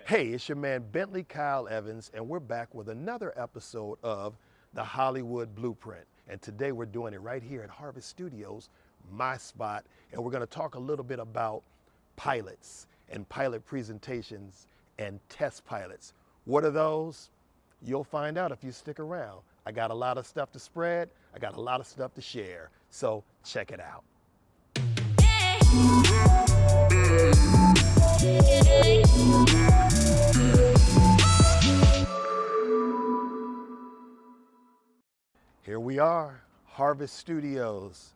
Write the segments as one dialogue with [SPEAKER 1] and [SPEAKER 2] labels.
[SPEAKER 1] Hey, it's your man Bentley Kyle Evans, and we're back with another episode of the Hollywood Blueprint. And today we're doing it right here at Harvest Studios, my spot, and we're going to talk a little bit about pilots and pilot presentations and test pilots. What are those? You'll find out if you stick around. I got a lot of stuff to spread, I got a lot of stuff to share, so check it out. Here we are, Harvest Studios.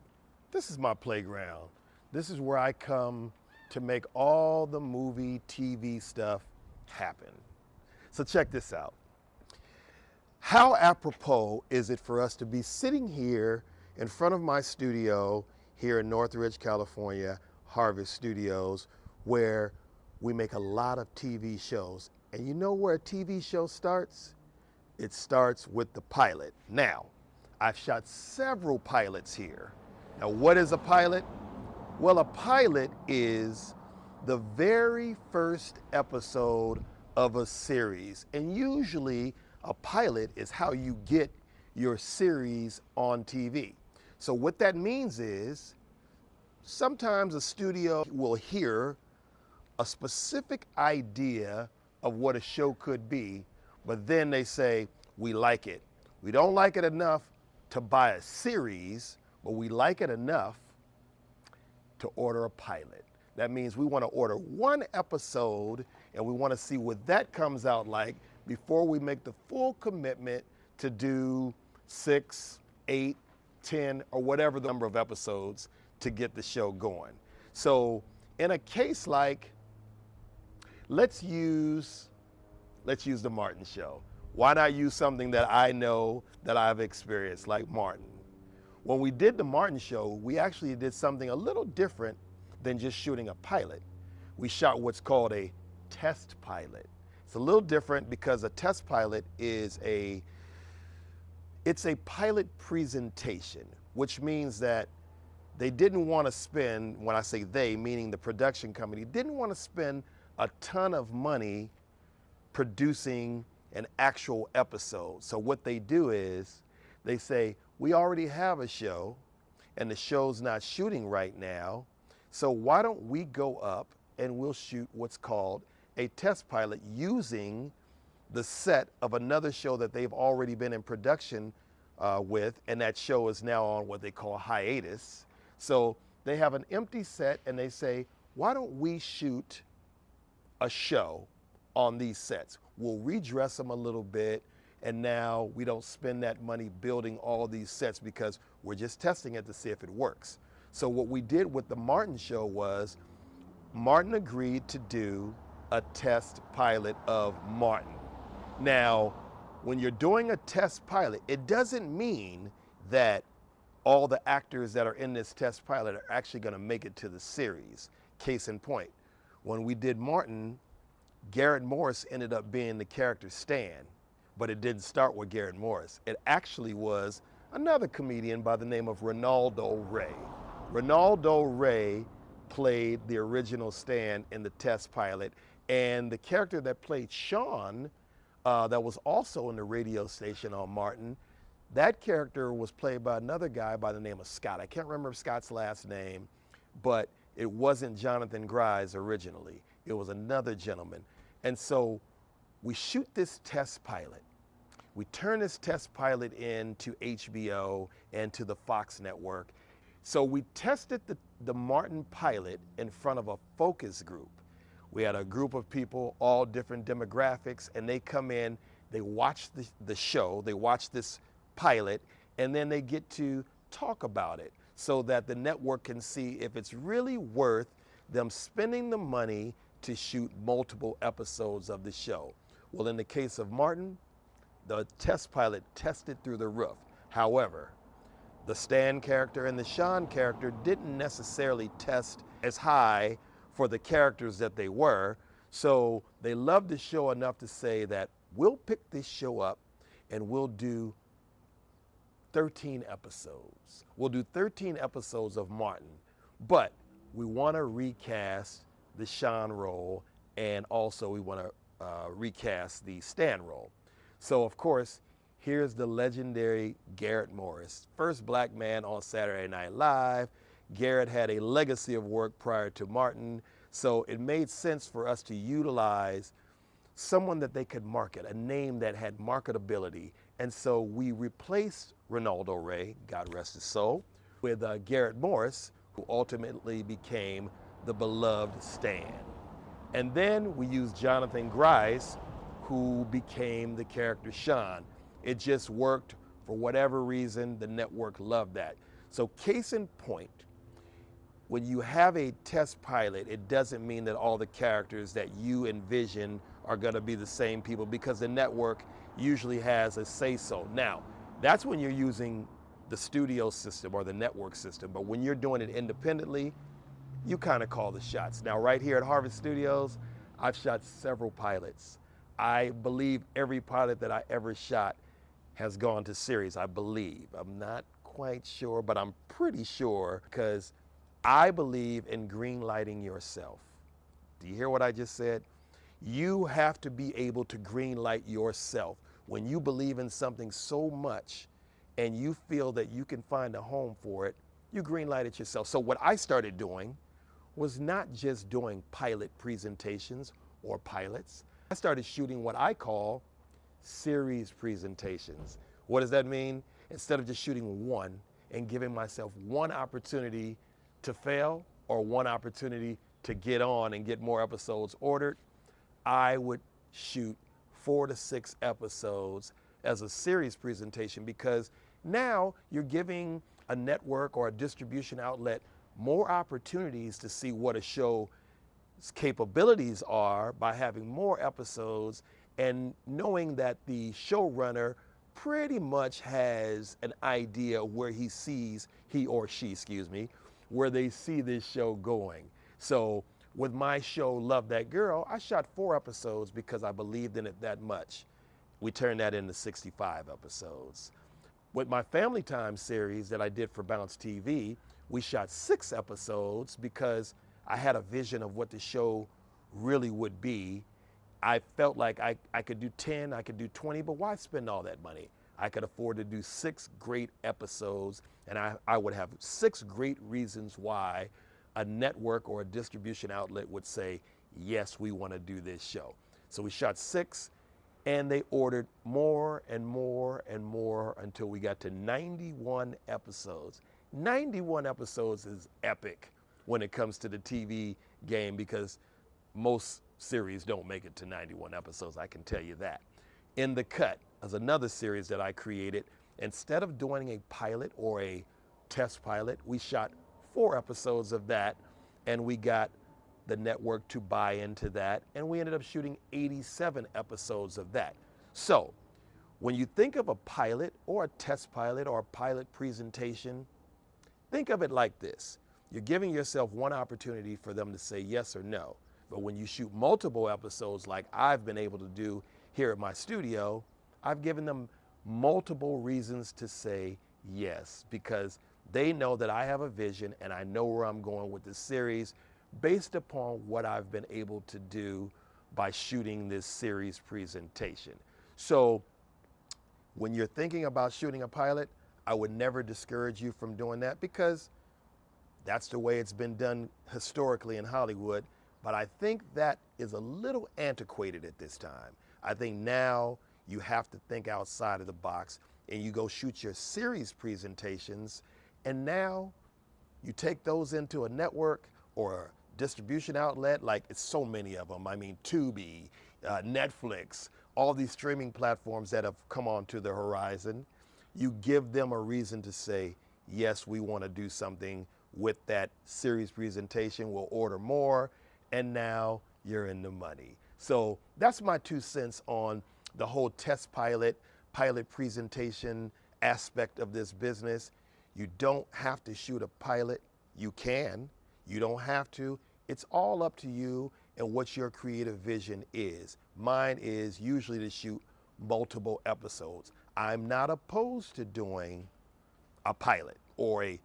[SPEAKER 1] This is my playground. This is where I come to make all the movie, TV stuff happen. So check this out. How apropos is it for us to be sitting here in front of my studio here in Northridge, California, Harvest Studios, where we make a lot of TV shows. And you know where a TV show starts? It starts with the pilot. Now, I've shot several pilots here. Now, what is a pilot? Well, a pilot is the very first episode of a series. And usually a pilot is how you get your series on TV. So what that means is sometimes a studio will hear a specific idea of what a show could be, but then they say, we like it. We don't like it enough to buy a series, but we like it enough to order a pilot. That means we want to order one episode and we want to see what that comes out like before we make the full commitment to do 6, 8, 10, or whatever the number of episodes to get the show going. So in a case like, let's use the Martin Show. Why not use something that I know that I've experienced, like Martin? When we did the Martin Show, we actually did something a little different than just shooting a pilot. We shot what's called a test pilot. It's a little different because a test pilot is it's a pilot presentation, which means that they didn't want to spend, when I say they, meaning the production company, didn't want to spend a ton of money producing an actual episode. So what they do is they say, we already have a show and the show's not shooting right now. So why don't we go up and we'll shoot what's called a test pilot using the set of another show that they've already been in production with, and that show is now on what they call hiatus. So they have an empty set and they say, why don't we shoot a show on these sets? We'll redress them a little bit, and now we don't spend that money building all these sets because we're just testing it to see if it works. So what we did with the Martin Show was Martin agreed to do a test pilot of Martin. Now, when you're doing a test pilot, it doesn't mean that all the actors that are in this test pilot are actually going to make it to the series. Case in point, when we did Martin, Garrett Morris ended up being the character Stan, but it didn't start with Garrett Morris. It actually was another comedian by the name of Ronaldo Ray. Ronaldo Ray played the original Stan in the test pilot, and the character that played Sean, that was also in the radio station on Martin, that character was played by another guy by the name of Scott. I can't remember Scott's last name, but it wasn't Jonathan Grise originally. It was another gentleman. And so we shoot this test pilot. We turn this test pilot into HBO and to the Fox network. So we tested the Martin pilot in front of a focus group. We had a group of people, all different demographics, and they come in, they watch the show, they watch this pilot, and then they get to talk about it so that the network can see if it's really worth them spending the money to shoot multiple episodes of the show. Well, in the case of Martin, the test pilot tested through the roof. However, the Stan character and the Sean character didn't necessarily test as high for the characters that they were. So they loved the show enough to say that we'll pick this show up and we'll do 13 episodes. We'll do 13 episodes of Martin, but we want to recast the Sean role, and also we want to recast the Stan role. So, of course, here's the legendary Garrett Morris, first black man on Saturday Night Live. Garrett had a legacy of work prior to Martin, so it made sense for us to utilize someone that they could market, a name that had marketability. And so we replaced Ronaldo Ray, God rest his soul, with Garrett Morris, who ultimately became the beloved Stan. And then we used Jonathan Gries, who became the character Sean. It just worked for whatever reason. The network loved that. So case in point, when you have a test pilot, it doesn't mean that all the characters that you envision are going to be the same people, because the network usually has a say-so. Now, that's when you're using the studio system or the network system, but when you're doing it independently, you kind of call the shots. Now, right here at Harvest Studios, I've shot several pilots. I believe every pilot that I ever shot has gone to series, I believe. I'm not quite sure, but I'm pretty sure, because I believe in green lighting yourself. Do you hear what I just said? You have to be able to green light yourself. When you believe in something so much and you feel that you can find a home for it, you green light it yourself. So what I started doing was not just doing pilot presentations or pilots. I started shooting what I call series presentations. What does that mean? Instead of just shooting one and giving myself one opportunity to fail or one opportunity to get on and get more episodes ordered, I would shoot 4 to 6 episodes as a series presentation, because now you're giving a network or a distribution outlet more opportunities to see what a show's capabilities are by having more episodes, and knowing that the showrunner pretty much has an idea where he or she, where they see this show going. So with my show, Love That Girl, I shot 4 episodes because I believed in it that much. We turned that into 65 episodes. With my Family Time series that I did for Bounce TV, we shot 6 episodes because I had a vision of what the show really would be. I felt like I could do 10, I could do 20, but why spend all that money? I could afford to do 6 great episodes, and I would have 6 great reasons why a network or a distribution outlet would say, yes, we want to do this show. So we shot 6, and they ordered more and more and more until we got to 91 episodes. 91 episodes is epic when it comes to the TV game, because most series don't make it to 91 episodes, I can tell you that. In the Cut is another series that I created. Instead of doing a pilot or a test pilot, we shot 4 episodes of that, and we got the network to buy into that, and we ended up shooting 87 episodes of that. So when you think of a pilot or a test pilot or a pilot presentation, think of it like this. You're giving yourself one opportunity for them to say yes or no. But when you shoot multiple episodes like I've been able to do here at my studio, I've given them multiple reasons to say yes, because they know that I have a vision and I know where I'm going with this series based upon what I've been able to do by shooting this series presentation. So when you're thinking about shooting a pilot, I would never discourage you from doing that, because that's the way it's been done historically in Hollywood. But I think that is a little antiquated at this time. I think now you have to think outside of the box, and you go shoot your series presentations, and now you take those into a network or a distribution outlet. Like, it's so many of them. I mean, Tubi, Netflix, all these streaming platforms that have come onto the horizon. You give them a reason to say, yes, we want to do something with that series presentation, we'll order more, and now you're in the money. So that's my 2 cents on the whole test pilot presentation aspect of this business. You don't have to shoot a pilot. You can. You don't have to. It's all up to you and what your creative vision is. Mine is usually to shoot multiple episodes. I'm not opposed to doing a pilot or a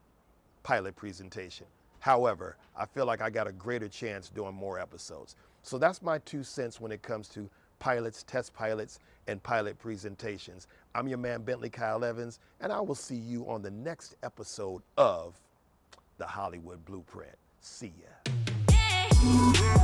[SPEAKER 1] pilot presentation. However, I feel like I got a greater chance doing more episodes. So that's my 2 cents when it comes to pilots, test pilots, and pilot presentations. I'm your man, Bentley Kyle Evans, and I will see you on the next episode of The Hollywood Blueprint. See ya.